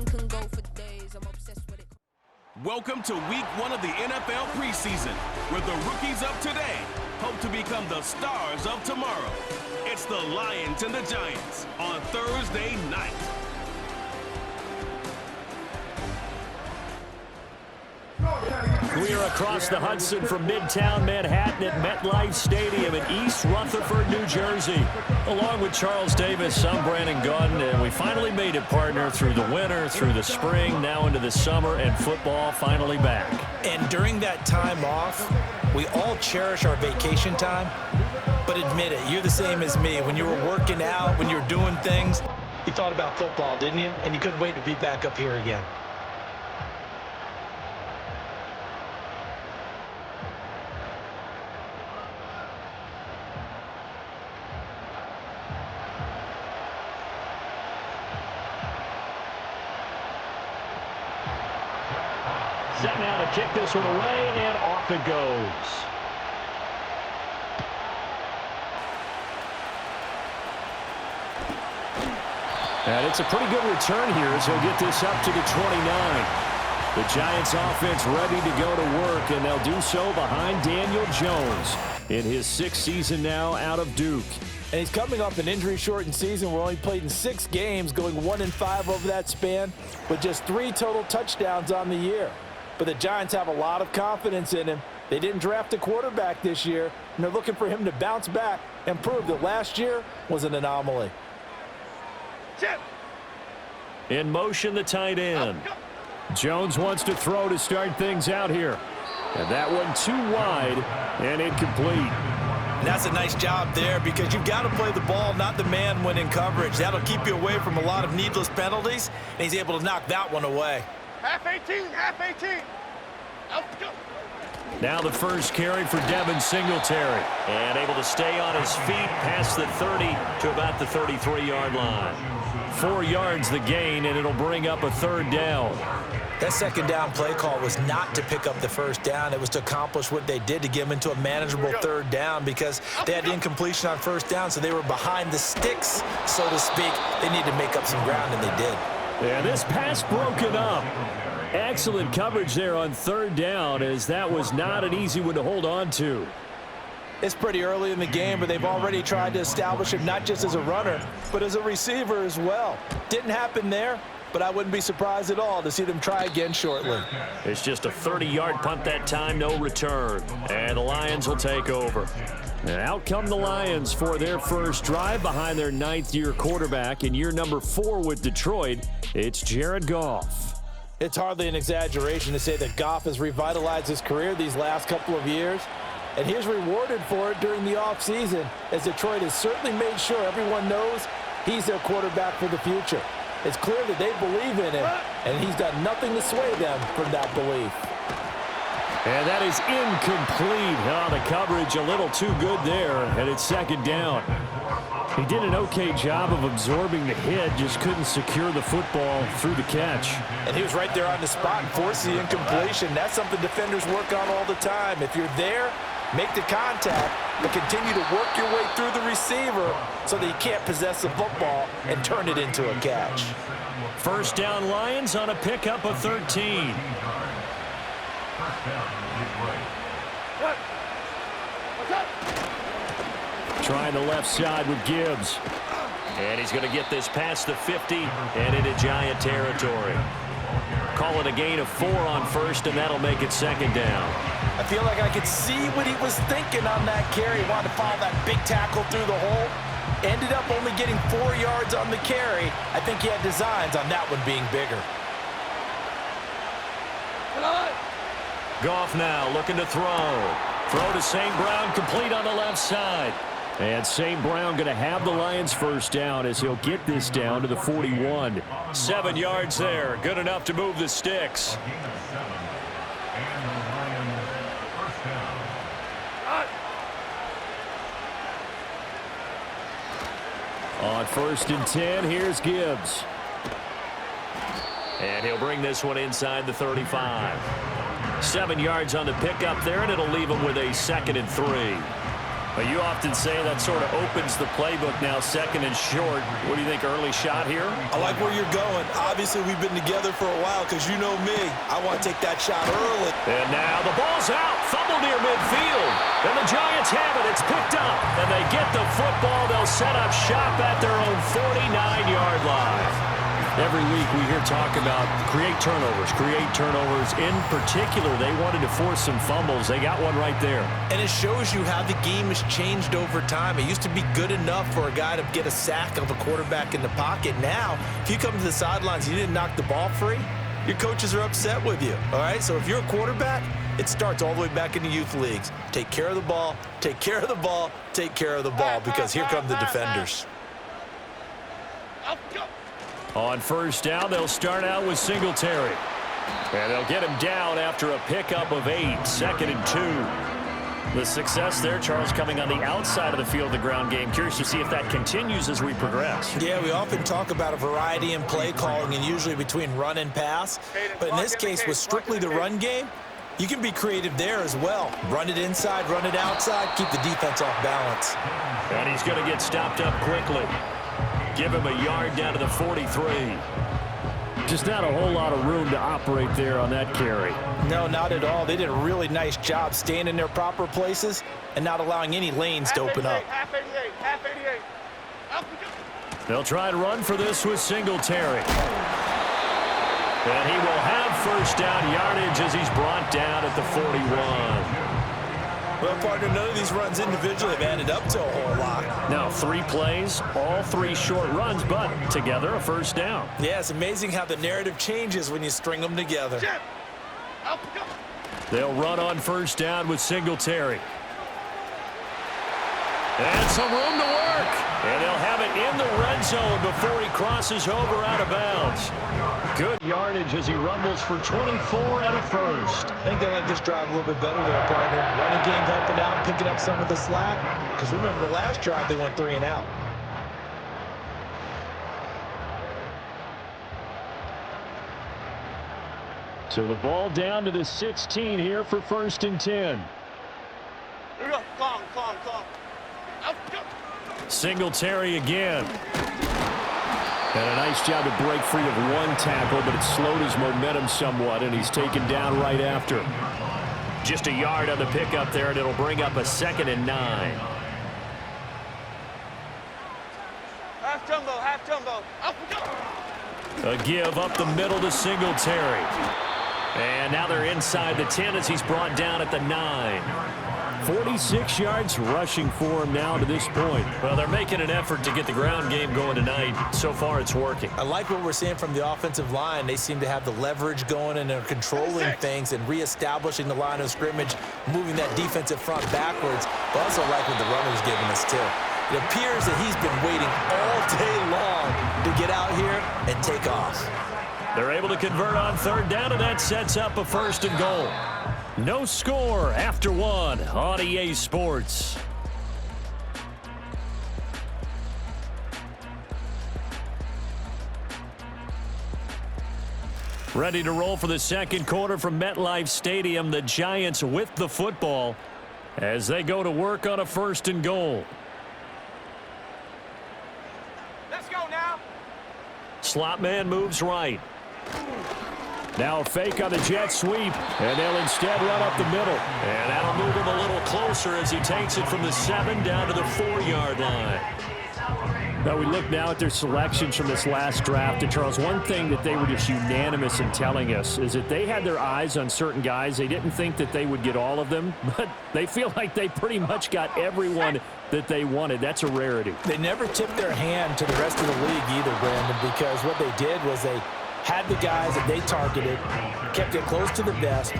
can go for days. I'm obsessed with it. Welcome to week 1 of the NFL preseason, where the rookies of today hope to become the stars of tomorrow. It's the Lions and the Giants on Thursday night. We are across the Hudson from Midtown Manhattan at MetLife Stadium in East Rutherford, New Jersey. Along with Charles Davis, I'm Brandon Gaudin, and we finally made it, partner, through the winter, through the spring, now into the summer, and football finally back. And during that time off, we all cherish our vacation time. But admit it, you're the same as me. When you were working out, when you were doing things, you thought about football, didn't you? And you couldn't wait to be back up here again. Set now to kick this one away, and off it goes. And it's a pretty good return here as he'll get this up to the 29. The Giants offense ready to go to work, and they'll do so behind Daniel Jones in his 6th season now out of Duke. And he's coming off an injury-shortened season where he only played in 6 games, going 1-5 over that span, with just 3 total touchdowns on the year. But the Giants have a lot of confidence in him. They didn't draft a quarterback this year, and they're looking for him to bounce back and prove that last year was an anomaly. In motion, the tight end. Jones wants to throw to start things out here. And that one too wide and incomplete. And that's a nice job there, because you've got to play the ball, not the man when in coverage. That'll keep you away from a lot of needless penalties, and he's able to knock that one away. Half 18, half 18. Let's go. Now the first carry for Devin Singletary. And able to stay on his feet past the 30 to about the 33-yard line. 4 yards the gain, and it'll bring up a 3rd down. That 2nd down play call was not to pick up the 1st down. It was to accomplish what they did, to get them into a manageable 3rd down, because they had incompletion on 1st down, so they were behind the sticks, so to speak. They needed to make up some ground, and they did. Yeah, this pass broken up. Excellent coverage there on 3rd down, as that was not an easy one to hold on to. It's pretty early in the game, but they've already tried to establish him not just as a runner, but as a receiver as well. Didn't happen there, but I wouldn't be surprised at all to see them try again shortly. It's just a 30-yard punt that time, no return. And the Lions will take over. And out come the Lions for their first drive behind their 9th-year quarterback in year number 4 with Detroit. It's Jared Goff. It's hardly an exaggeration to say that Goff has revitalized his career these last couple of years. And he's rewarded for it during the offseason, as Detroit has certainly made sure everyone knows he's their quarterback for the future. It's clear that they believe in him, and he's done nothing to sway them from that belief. And that is incomplete. Oh, the coverage a little too good there, and it's 2nd down. He did an okay job of absorbing the hit, just couldn't secure the football through the catch. And he was right there on the spot and forced the incompletion. That's something defenders work on all the time. If you're there, make the contact, but continue to work your way through the receiver so that you can't possess the football and turn it into a catch. 1st down Lions on a pickup of 13. Trying the left side with Gibbs. And he's going to get this past the 50 and into Giant territory. Call it a gain of 4 on 1st, and that'll make it 2nd down. I feel like I could see what he was thinking on that carry. He wanted to follow that big tackle through the hole. Ended up only getting 4 yards on the carry. I think he had designs on that one being bigger. Goff now looking to throw. Throw to St. Brown, complete on the left side. And St. Brown going to have the Lions 1st down as he'll get this down to the 41. 7 yards there. Good enough to move the sticks. On 1st and 10, here's Gibbs. And he'll bring this one inside the 35. 7 yards on the pickup there, and it'll leave him with a 2nd and 3. But you often say that sort of opens the playbook now, second and short. What do you think, early shot here? I like where you're going. Obviously, we've been together for a while because you know me. I want to take that shot early. And now the ball's out. Fumble near midfield. And the Giants have it. It's picked up. And they get the football. They'll set up shop at their own 49-yard line. Every week we hear talk about create turnovers. In particular, they wanted to force some fumbles. They got one right there. And it shows you how the game has changed over time. It used to be good enough for a guy to get a sack of a quarterback in the pocket. Now, if you come to the sidelines and you didn't knock the ball free, your coaches are upset with you, all right? So if you're a quarterback, it starts all the way back in the youth leagues. Take care of the ball, take care of the ball, take care of the ball, because here come the defenders. On first down, they'll start out with Singletary. And they'll get him down after a pickup of 8, 2nd and 2. The success there, Charles, coming on the outside of the field, the ground game. Curious to see if that continues as we progress. Yeah, we often talk about a variety in play calling and usually between run and pass. But in this case, with strictly the run game, you can be creative there as well. Run it inside, run it outside, keep the defense off balance. And he's going to get stopped up quickly. Give him a yard down to the 43. Just not a whole lot of room to operate there on that carry. No, not at all. They did a really nice job staying in their proper places and not allowing any lanes to open up. Half 88, half 88. They'll try to run for this with Singletary. And he will have first down yardage as he's brought down at the 41. Well, partner, none of these runs individually have added up to a whole lot. Now 3 plays, all 3 short runs, but together a first down. Yeah, it's amazing how the narrative changes when you string them together. They'll run on first down with Singletary. And some room to work. And they'll have it in the red zone before he crosses over out of bounds. Good yardage as he rumbles for 24 and a first. I think they like this drive a little bit better there, partner. Running game helping out, picking up some of the slack. Because remember, the last drive they went 3 and out. So the ball down to the 16 here for 1st and 10. Here we go. Calm. Out, go. Singletary again. And a nice job to break free of 1 tackle, but it slowed his momentum somewhat, and he's taken down right after. Just a yard on the pickup there, and it'll bring up a 2nd and 9. Half jumbo. Out, go. A give up the middle to Singletary. And now they're inside the 10 as he's brought down at the 9. 46 yards rushing for him now to this point. Well, they're making an effort to get the ground game going tonight. So far, it's working. I like what we're seeing from the offensive line. They seem to have the leverage going, and they're controlling things and reestablishing the line of scrimmage, moving that defensive front backwards. But also like what the runner's giving us, too. It appears that he's been waiting all day long to get out here and take off. They're able to convert on 3rd down, and that sets up a 1st and goal. No score after 1 on EA Sports. Ready to roll for the 2nd quarter from MetLife Stadium. The Giants with the football as they go to work on a 1st and goal. Let's go now. Slot man moves right. Now a fake on the jet sweep, and they'll instead run up the middle. And that'll move him a little closer as he takes it from the 7 down to the 4-yard line. Now we look now at their selections from this last draft. And Charles, one thing that they were just unanimous in telling us is that they had their eyes on certain guys. They didn't think that they would get all of them, but they feel like they pretty much got everyone that they wanted. That's a rarity. They never tipped their hand to the rest of the league either, Brandon, because what they did was they had the guys that they targeted, kept it close to the vest.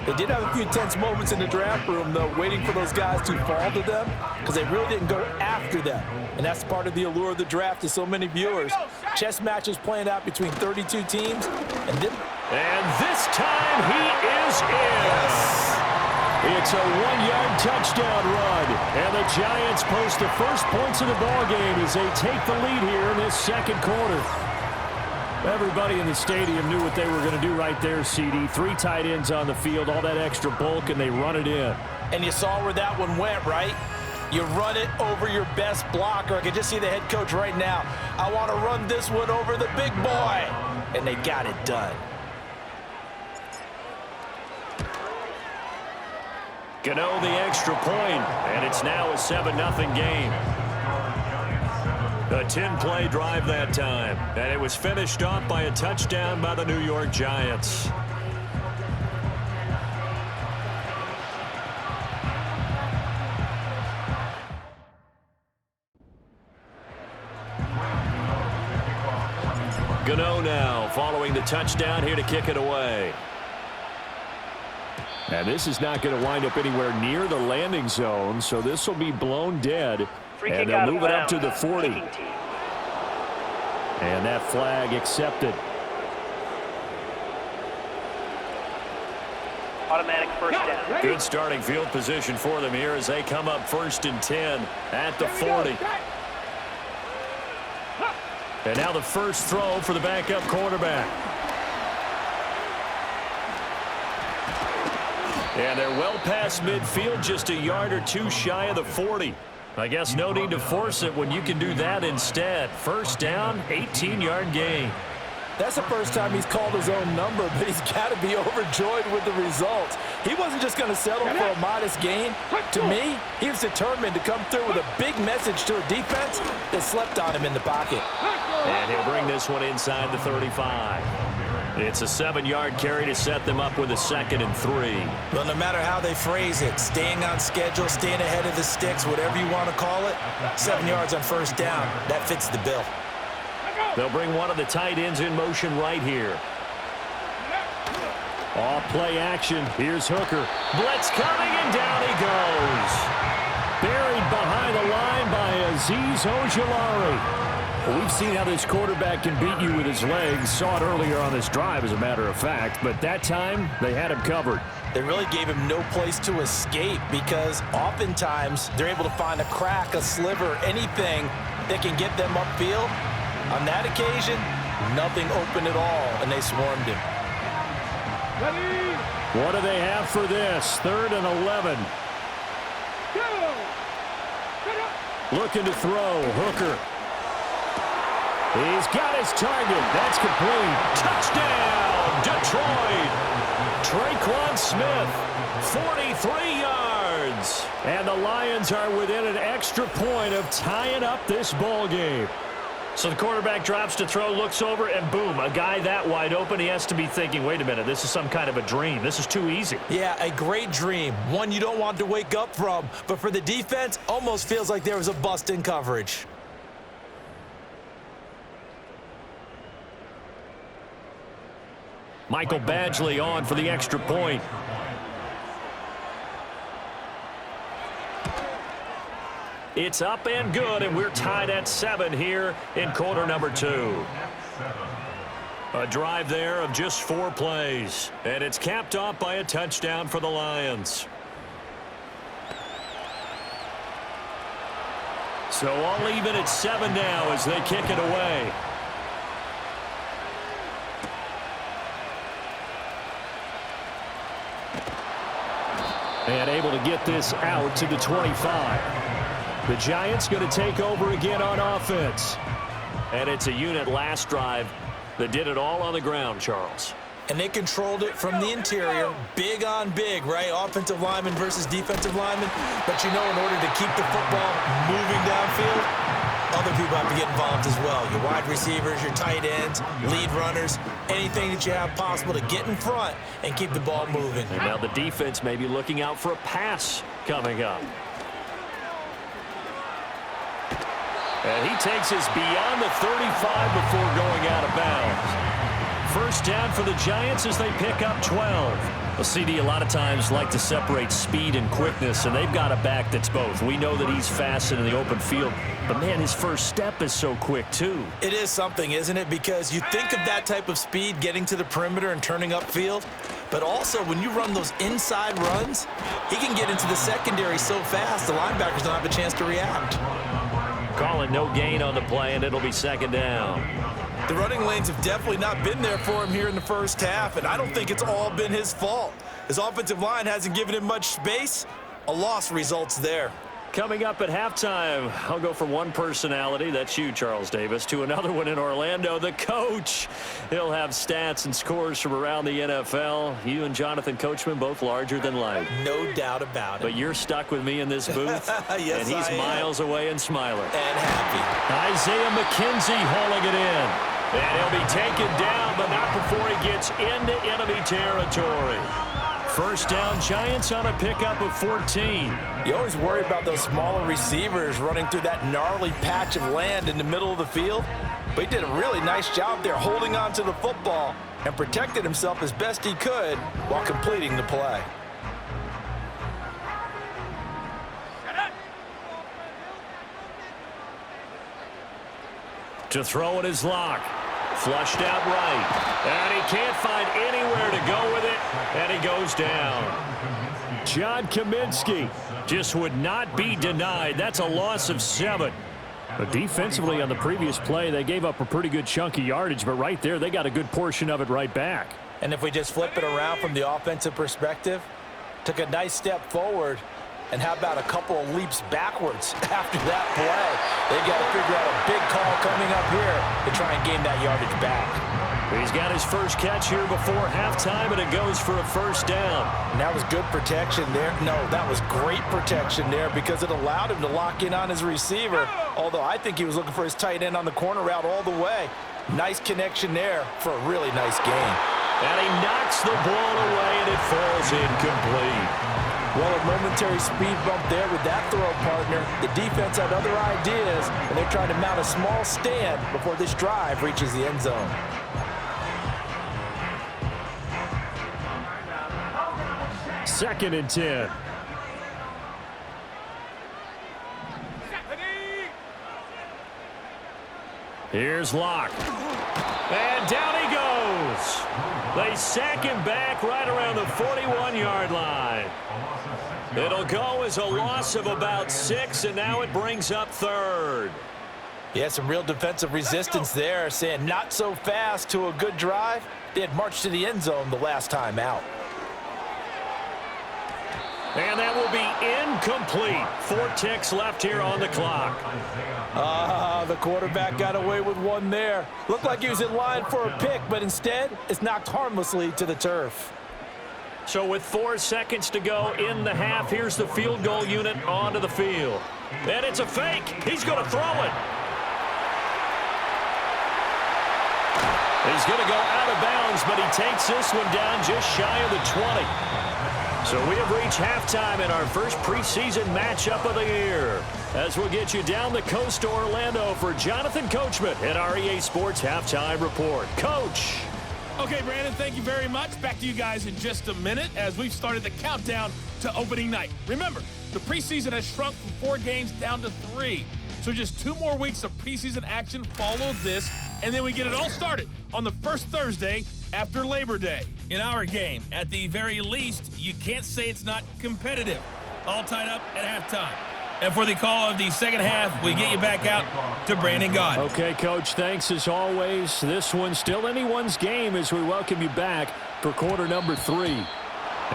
They did have a few tense moments in the draft room, though, waiting for those guys to fall to them because they really didn't go after them. And that's part of the allure of the draft to so many viewers. Chess matches playing out between 32 teams. And this time he is in. It's a 1-yard touchdown run. And the Giants post the first points of the ballgame as they take the lead here in this 2nd quarter. Everybody in the stadium knew what they were going to do right there, CD. 3 tight ends on the field, all that extra bulk, and they run it in. And you saw where that one went, right? You run it over your best blocker. I can just see the head coach right now. I want to run this one over the big boy. And they got it done. Gano the extra point, and it's now a 7-0 game. A 10-play drive that time, and it was finished off by a touchdown by the New York Giants. Gano now following the touchdown here to kick it away. And this is not going to wind up anywhere near the landing zone, so this will be blown dead. And they'll move it up to the 40. And that flag accepted. Automatic first down. Good starting field position for them here as they come up 1st and 10 at the 40. And now the first throw for the backup quarterback. And they're well past midfield, just a yard or two shy of the 40. I guess no need to force it when you can do that instead. First down, 18-yard gain. That's the first time he's called his own number, but he's got to be overjoyed with the results. He wasn't just going to settle for a modest gain. To me, he was determined to come through with a big message to a defense that slept on him in the pocket. And he'll bring this one inside the 35. It's a 7-yard carry to set them up with a 2nd and 3. Well, no matter how they phrase it, staying on schedule, staying ahead of the sticks, whatever you want to call it, 7 yards on first down, that fits the bill. They'll bring one of the tight ends in motion right here. Off play action. Here's Hooker. Blitz coming, and down he goes. Buried behind the line by Azeez Ojulari. Well, we've seen how this quarterback can beat you with his legs. Saw it earlier on this drive, as a matter of fact. But that time, they had him covered. They really gave him no place to escape because oftentimes they're able to find a crack, a sliver, anything that can get them upfield. On that occasion, nothing open at all, and they swarmed him. What do they have for this? 3rd and 11. Looking to throw. Hooker. He's got his target. That's complete. Touchdown, Detroit. Traquan Smith, 43 yards. And the Lions are within an extra point of tying up this ball game. So the quarterback drops to throw, looks over, and boom, a guy that wide open, he has to be thinking, wait a minute, this is some kind of a dream. This is too easy. Yeah, a great dream. One you don't want to wake up from. But for the defense, almost feels like there was a bust in coverage. Michael Badgley on for the extra point. It's up and good, and we're tied at 7 here in quarter number 2. A drive there of just 4 plays, and it's capped off by a touchdown for the Lions. So all even at 7 now as they kick it away. And able to get this out to the 25. The Giants going to take over again on offense. And it's a unit last drive that did it all on the ground, Charles. And they controlled it from the interior, big on big, right? Offensive lineman versus defensive lineman. But you know, in order to keep the football moving downfield, other people have to get involved as well. Your wide receivers, your tight ends, lead runners, anything that you have possible to get in front and keep the ball moving. And now the defense may be looking out for a pass coming up. And he takes us beyond the 35 before going out of bounds. First down for the Giants as they pick up 12. Well, CD, a lot of times like to separate speed and quickness, and they've got a back that's both. We know that he's fast in the open field, but, man, his first step is so quick, too. It is something, isn't it? Because you think of that type of speed getting to the perimeter and turning upfield, but also when you run those inside runs, he can get into the secondary so fast the linebackers don't have a chance to react. Calling no gain on the play, and it'll be second down. The running lanes have definitely not been there for him here in the first half, and I don't think it's all been his fault. His offensive line hasn't given him much space. A loss results there. Coming up at halftime, I'll go from one personality, that's you, Charles Davis, to another one in Orlando, the coach. He'll have stats and scores from around the NFL. You and Jonathan Coachman both larger than life. No doubt about it. But you're stuck with me in this booth, yes, and he's miles away and smiling. And happy. Isaiah McKenzie hauling it in. And he'll be taken down, but not before he gets into enemy territory. First down, Giants on a pickup of 14. You always worry about those smaller receivers running through that gnarly patch of land in the middle of the field. But he did a really nice job there holding on to the football and protected himself as best he could while completing the play. To throw it is Locke. Flushed out right. And he can't find anywhere to go with it. And he goes down. John Kaminsky just would not be denied. That's a loss of 7. But defensively on the previous play, they gave up a pretty good chunk of yardage. But right there, they got a good portion of it right back. And if we just flip it around from the offensive perspective, took a nice step forward. And how about a couple of leaps backwards after that play? They've got to figure out a big call coming up here to try and gain that yardage back. He's got his first catch here before halftime, and it goes for a first down. And that was good protection there. No, that was great protection there because it allowed him to lock in on his receiver, although I think he was looking for his tight end on the corner route all the way. Nice connection there for a really nice gain. And he knocks the ball away, and it falls incomplete. Well, a momentary speed bump there with that throw partner. The defense had other ideas, and they're trying to mount a small stand before this drive reaches the end zone. Second and 10. Here's Locke. And down he goes. They sack him back right around the 41-yard line. It'll go as a loss of about 6, and now it brings up third. Yeah, some real defensive resistance there, saying not so fast to a good drive. They had marched to the end zone the last time out. And that will be incomplete. 4 ticks left here on the clock. The quarterback got away with one there. Looked like he was in line for a pick, but instead it's knocked harmlessly to the turf. So with 4 seconds to go in the half, here's the field goal unit onto the field. And it's a fake. He's going to throw it. He's going to go out of bounds, but he takes this one down just shy of the 20. So we have reached halftime in our first preseason matchup of the year. As we'll get you down the coast to Orlando for Jonathan Coachman at our EA Sports Halftime Report. Coach. Okay, Brandon, thank you very much. Back to you guys in just a minute as we've started the countdown to opening night. Remember, the preseason has shrunk from 4 games down to 3. So just 2 more weeks of preseason action follow this, and then we get it all started on the first Thursday after Labor Day. In our game, at the very least, you can't say it's not competitive. All tied up at halftime. And for the call of the second half, we get you back out to Brandon Gaudin. Okay, Coach, thanks as always. This one's still anyone's game as we welcome you back for quarter number 3.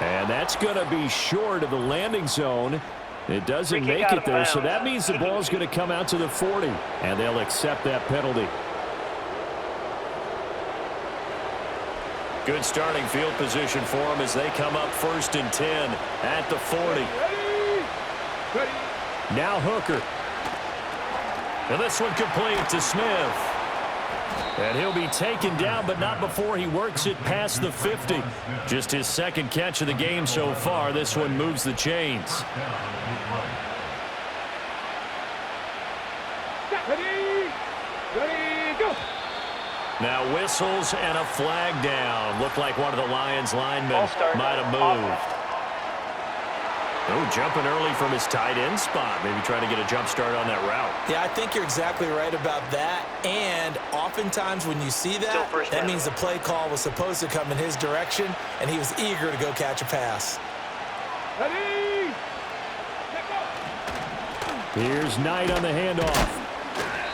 And that's going to be short of the landing zone. It doesn't make it there, so that means the ball's going to come out to the 40, and they'll accept that penalty. Good starting field position for them as they come up 1st and 10 at the 40. Now Hooker. And this one complete to Smith. And he'll be taken down, but not before he works it past the 50. Just his second catch of the game so far. This one moves the chains. Ready, go! Now whistles and a flag down. Looked like one of the Lions linemen might have moved. Oh, jumping early from his tight end spot. Maybe trying to get a jump start on that route. Yeah, I think you're exactly right about that. And oftentimes when you see that, that means the play call was supposed to come in his direction, and he was eager to go catch a pass. Ready, Here's Knight on the handoff.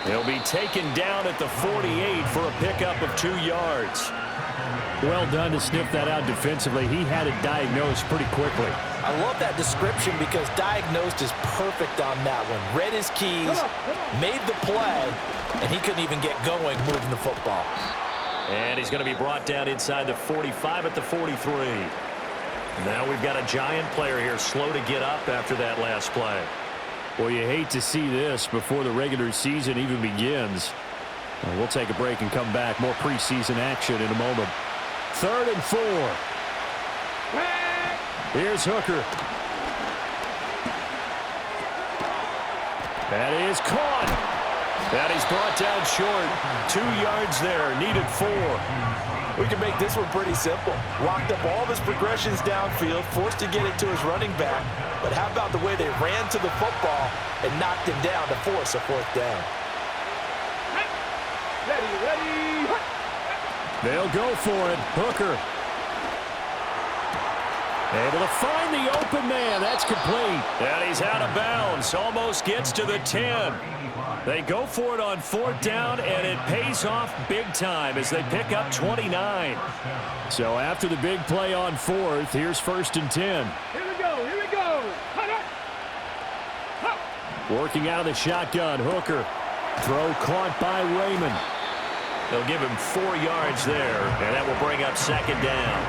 He'll be taken down at the 48 for a pickup of 2 yards. Well done to sniff that out defensively. He had it diagnosed pretty quickly. I love that description because diagnosed is perfect on that one. Read his keys, made the play, and he couldn't even get going moving the football. And he's going to be brought down inside the 45 at the 43. Now we've got a Giant player here slow to get up after that last play. Well, you hate to see this before the regular season even begins. We'll take a break and come back. More preseason action in a moment. 3rd and 4. Here's Hooker. That is caught. That is brought down short. 2 yards there. Needed 4. We can make this one pretty simple. Locked up all of his progressions downfield, forced to get it to his running back. But how about the way they ran to the football and knocked him down to force a 4th down? Ready. They'll go for it. Hooker. Able to find the open man. That's complete. And he's out of bounds. Almost gets to the 10. They go for it on 4th down, and it pays off big time as they pick up 29. So after the big play on 4th, here's 1st and 10. Here we go. Working out of the shotgun, Hooker. Throw caught by Raymond. They'll give him 4 yards there, and that will bring up 2nd down.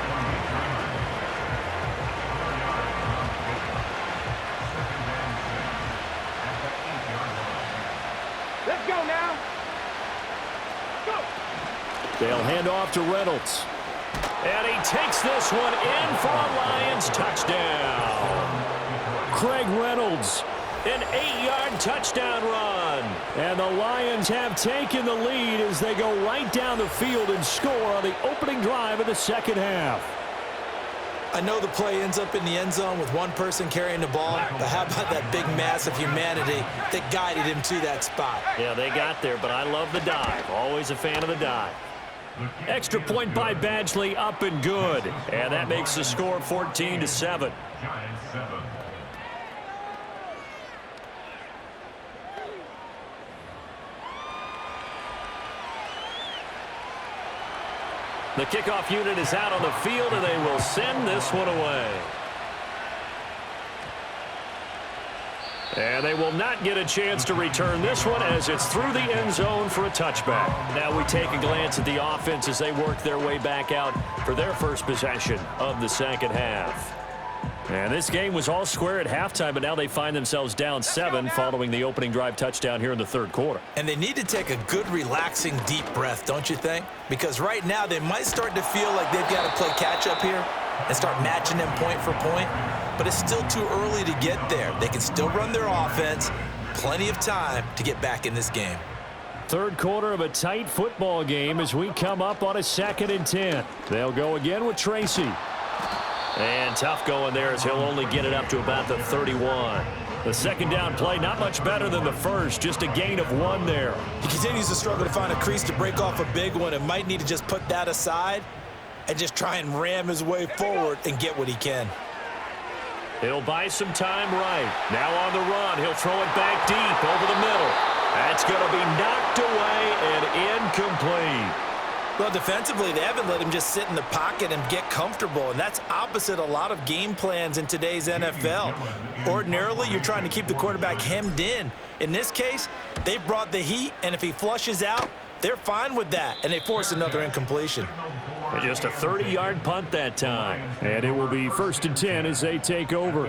Let's go now. Go. They'll hand off to Reynolds. And he takes this one in for a Lions touchdown. Craig Reynolds, an 8-yard touchdown run. And the Lions have taken the lead as they go right down the field and score on the opening drive of the 2nd half. I know the play ends up in the end zone with one person carrying the ball, but how about that big mass of humanity that guided him to that spot? Yeah, they got there, but I love the dive. Always a fan of the dive. Extra point by Badgley, up and good. And that makes the score 14-7. The kickoff unit is out on the field, and they will send this one away. And they will not get a chance to return this one as it's through the end zone for a touchback. Now we take a glance at the offense as they work their way back out for their first possession of the 2nd half. And this game was all square at halftime, but now they find themselves down 7 following the opening drive touchdown here in the 3rd quarter. And they need to take a good, relaxing, deep breath, don't you think? Because right now they might start to feel like they've got to play catch-up here and start matching them point for point. But it's still too early to get there. They can still run their offense. Plenty of time to get back in this game. 3rd quarter of a tight football game as we come up on a 2nd and 10. They'll go again with Tracy. And tough going there as he'll only get it up to about the 31. The 2nd down play, not much better than the first, just a gain of 1 there. He continues to struggle to find a crease to break off a big one and might need to just put that aside and just try and ram his way forward and get what he can. He'll buy some time right. Now on the run, he'll throw it back deep over the middle. That's going to be knocked away and incomplete. Well, defensively, they haven't let him just sit in the pocket and get comfortable, and that's opposite a lot of game plans in today's NFL. Ordinarily, you're trying to keep the quarterback hemmed in. In this case, they brought the heat, and if he flushes out, they're fine with that, and they force another incompletion. Just a 30-yard punt that time. And it will be 1st and 10 as they take over.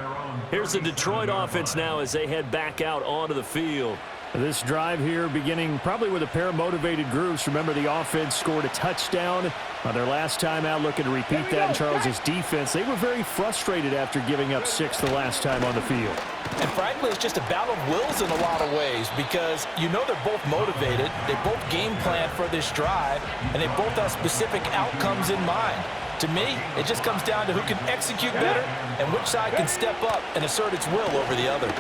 Here's the Detroit offense now as they head back out onto the field. This drive here beginning probably with a pair of motivated groups. Remember, the offense scored a touchdown on their last time out, looking to repeat that in Charles's defense. They were very frustrated after giving up 6 the last time on the field. And frankly, it's just a battle of wills in a lot of ways because you know they're both motivated, they both game plan for this drive, and they both have specific outcomes in mind. To me, it just comes down to who can execute better and which side can step up and assert its will over the other.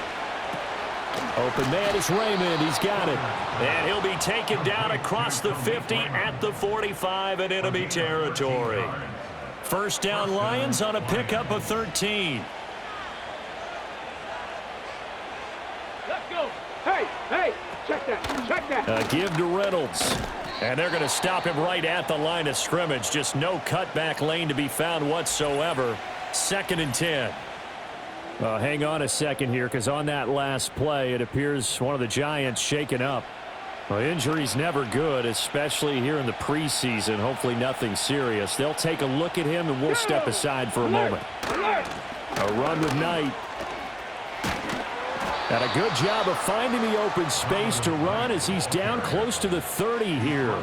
Open man is Raymond. He's got it. And he'll be taken down across the 50 at the 45 in enemy territory. 1st down Lions on a pickup of 13. Let's go. Hey, check that. A give to Reynolds. And they're going to stop him right at the line of scrimmage. Just no cutback lane to be found whatsoever. 2nd and 10. Hang on a second here, because on that last play, it appears one of the Giants shaken up. Well, injury's never good, especially here in the preseason. Hopefully nothing serious. They'll take a look at him, and we'll step aside for a moment. A run with Knight. And a good job of finding the open space to run as he's down close to the 30 here.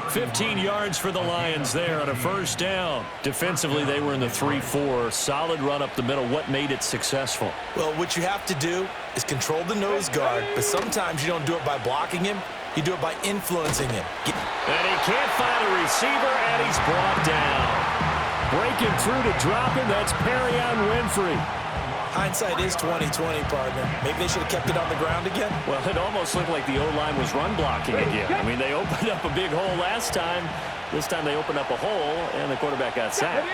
15 yards for the Lions there on a first down. Defensively, they were in the 3-4. Solid run up the middle. What made it successful? Well, what you have to do is control the nose guard, but sometimes you don't do it by blocking him. You do it by influencing him. And he can't find a receiver, and he's brought down. Breaking through to drop him, that's Perrion Winfrey. Hindsight is 20/20, partner. Maybe they should have kept it on the ground again. Well, it almost looked like the O-line was run blocking again. I mean, they opened up a big hole last time. This time they opened up a hole, and the quarterback got sacked.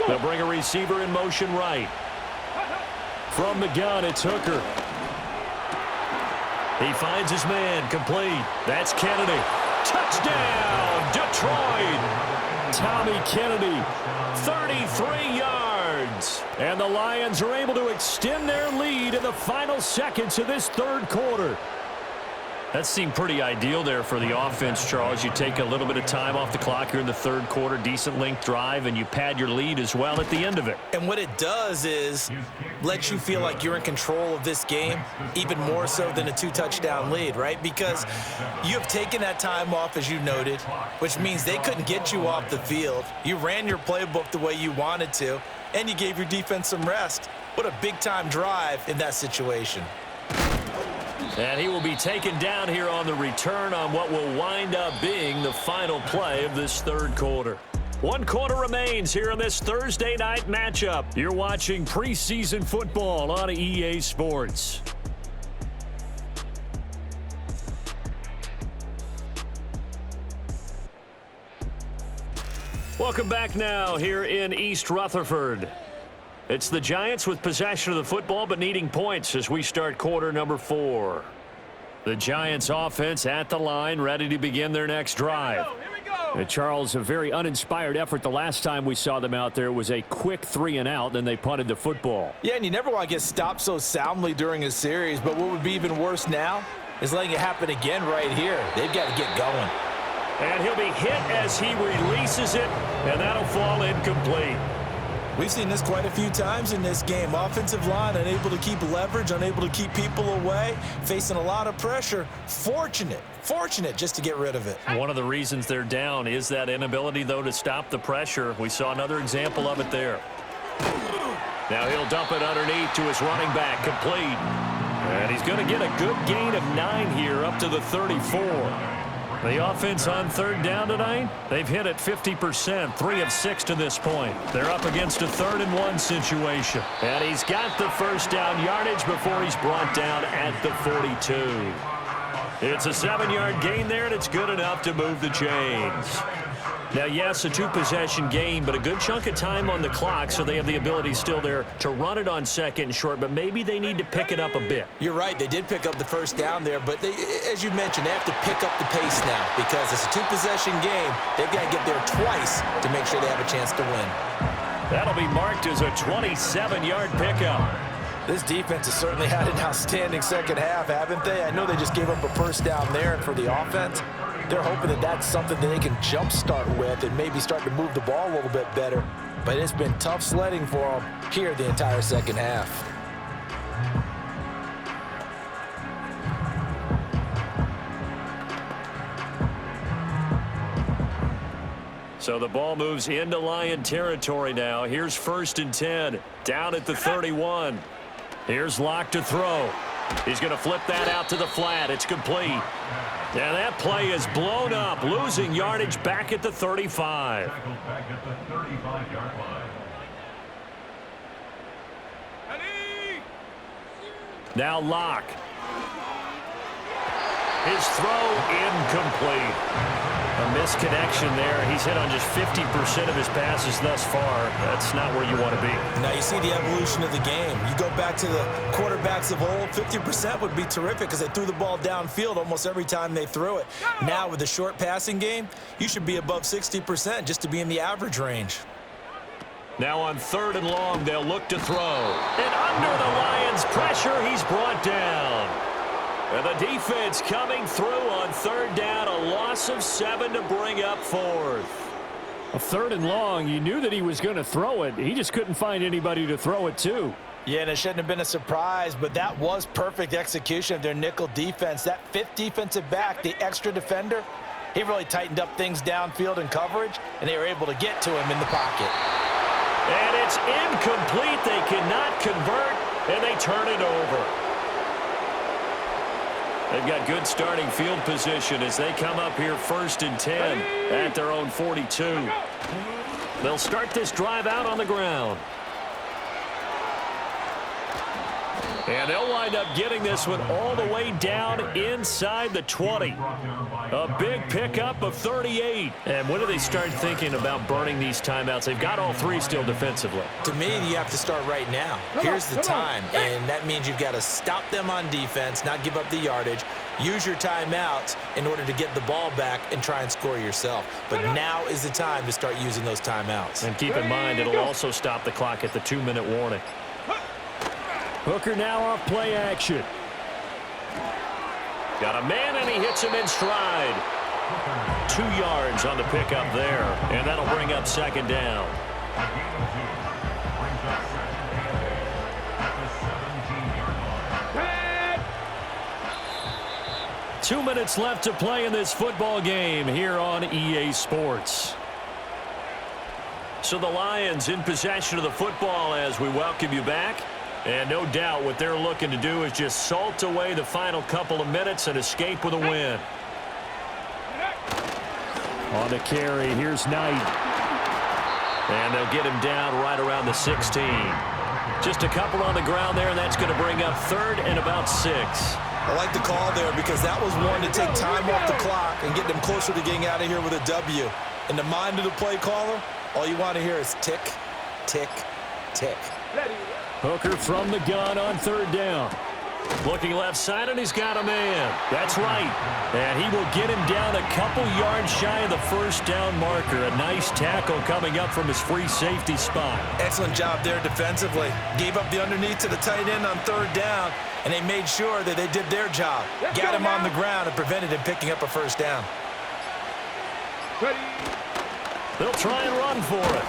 They'll bring a receiver in motion right. From the gun, it's Hooker. He finds his man, complete. That's Kennedy. Touchdown, Detroit! Tommy Kennedy, 33 yards. And the Lions are able to extend their lead in the final seconds of this third quarter. That seemed pretty ideal there for the offense, Charles. You take a little bit of time off the clock here in the third quarter, decent length drive, and you pad your lead as well at the end of it. And what it does is let you feel like you're in control of this game, even more so than a 2-touchdown lead, right? Because you have taken that time off, as you noted, which means they couldn't get you off the field. You ran your playbook the way you wanted to, and you gave your defense some rest. What a big-time drive in that situation. And he will be taken down here on the return on what will wind up being the final play of this third quarter. 1 quarter remains here in this Thursday night matchup. You're watching preseason football on EA Sports. Welcome back now here in East Rutherford. It's the Giants with possession of the football but needing points as we start quarter number 4. The Giants offense at the line, ready to begin their next drive. Charles, a very uninspired effort the last time we saw them out there was a quick 3-and-out, then they punted the football. Yeah, and you never want to get stopped so soundly during a series, but what would be even worse now is letting it happen again right here. They've got to get going. And he'll be hit as he releases it, and that'll fall incomplete. We've seen this quite a few times in this game. Offensive line unable to keep leverage, unable to keep people away, facing a lot of pressure. Fortunate just to get rid of it. One of the reasons they're down is that inability, though, to stop the pressure. We saw another example of it there. Now he'll dump it underneath to his running back, complete. And he's going to get a good gain of 9 here up to the 34. The offense on third down tonight, they've hit it 50%, 3 of 6 to this point. They're up against a 3rd-and-1 situation. And he's got the first down yardage before he's brought down at the 42. It's a 7-yard gain there, and it's good enough to move the chains. Now, yes, a 2-possession game, but a good chunk of time on the clock, so they have the ability still there to run it on 2nd and short, but maybe they need to pick it up a bit. You're right. They did pick up the first down there, but they, as you mentioned, they have to pick up the pace now because it's a 2-possession game. They've got to get there twice to make sure they have a chance to win. That'll be marked as a 27-yard pickup. This defense has certainly had an outstanding second half, haven't they? I know they just gave up a first down there, and for the offense, they're hoping that that's something that they can jumpstart with and maybe start to move the ball a little bit better. But it's been tough sledding for them here the entire second half. So the ball moves into Lion territory now. Here's 1st and 10, down at the 31. Here's Locke to throw. He's going to flip that out to the flat. It's complete. And that play is blown up, losing yardage back at the 35. Now Locke. His throw incomplete. A misconnection there. He's hit on just 50% of his passes thus far. That's not where you want to be. Now you see the evolution of the game. You go back to the quarterbacks of old, 50% would be terrific because they threw the ball downfield almost every time they threw it. Now with the short passing game, you should be above 60% just to be in the average range. Now on 3rd and long, they'll look to throw. And under the Lions' pressure, he's brought down. And the defense coming through on 3rd down, a loss of 7 to bring up 4th. A 3rd and long, you knew that he was going to throw it. He just couldn't find anybody to throw it to. Yeah, and it shouldn't have been a surprise, but that was perfect execution of their nickel defense. That 5th defensive back, the extra defender, he really tightened up things downfield in coverage, and they were able to get to him in the pocket. And it's incomplete. They cannot convert, and they turn it over. They've got good starting field position as they come up here 1st and 10 at their own 42. They'll start this drive out on the ground. And they'll wind up getting this one all the way down inside the 20. A big pickup of 38. And when do they start thinking about burning these timeouts? They've got all 3 still defensively. To me, you have to start right now. Here's the time, and that means you've got to stop them on defense, not give up the yardage, use your timeouts in order to get the ball back and try and score yourself. But now is the time to start using those timeouts. And keep in mind, it'll also stop the clock at the 2-minute warning. Hooker now off play action. Got a man, and he hits him in stride. 2 yards on the pickup there, and that'll bring up 2nd down. Two minutes left to play in this football game here on EA Sports. So the Lions in possession of the football as we welcome you back. And no doubt what they're looking to do is just salt away the final couple of minutes and escape with a win. On the carry, here's Knight. And they'll get him down right around the 16. Just a couple on the ground there, and that's going to bring up 3rd and about 6. I like the call there because that was one to take time off the clock and get them closer to getting out of here with a W. In the mind of the play caller, all you want to hear is tick, tick, tick. Hooker from the gun on 3rd down. Looking left side, and he's got a man. That's right. And he will get him down a couple yards shy of the 1st down marker. A nice tackle coming up from his free safety spot. Excellent job there defensively. Gave up the underneath to the tight end on 3rd down, and they made sure that they did their job. Got him on the ground and prevented him picking up a 1st down. They'll try and run for it.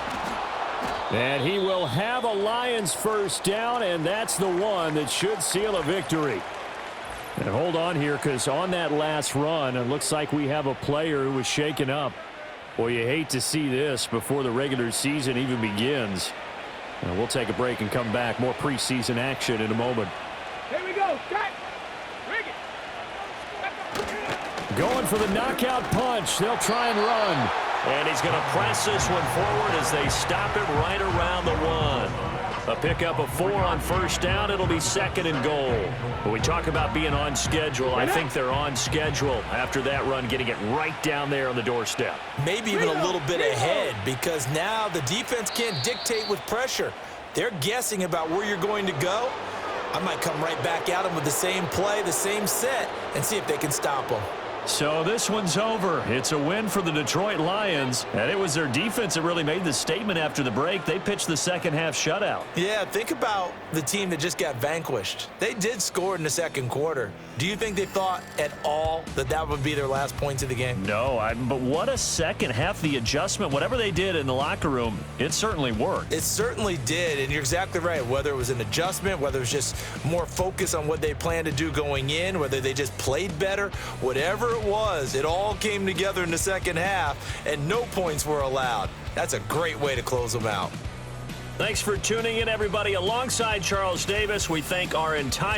And he will have a Lions 1st down, and that's the one that should seal a victory. And hold on here, because on that last run, it looks like we have a player who was shaken up. Boy, you hate to see this before the regular season even begins. And we'll take a break and come back. More preseason action in a moment. Here we go. Strike. Bring it. Going for the knockout punch. They'll try and run. And he's going to press this one forward as they stop it right around the 1. A pickup of 4 on 1st down. It'll be 2nd and goal. When we talk about being on schedule, I think they're on schedule after that run, getting it right down there on the doorstep. Maybe even a little bit ahead because now the defense can't dictate with pressure. They're guessing about where you're going to go. I might come right back at them with the same play, the same set, and see if they can stop them. So this one's over. It's a win for the Detroit Lions, and it was their defense that really made the statement after the break. They pitched the 2nd half shutout. Yeah, think about the team that just got vanquished. They did score in the 2nd quarter. Do you think they thought at all that that would be their last points of the game? No, but what a 2nd half. The adjustment, whatever they did in the locker room, it certainly worked. It certainly did, and you're exactly right. Whether it was an adjustment, whether it was just more focus on what they planned to do going in, whether they just played better, whatever it was, it all came together in the 2nd half, and no points were allowed. That's a great way to close them out. Thanks for tuning in, everybody. Alongside Charles Davis, we thank our entire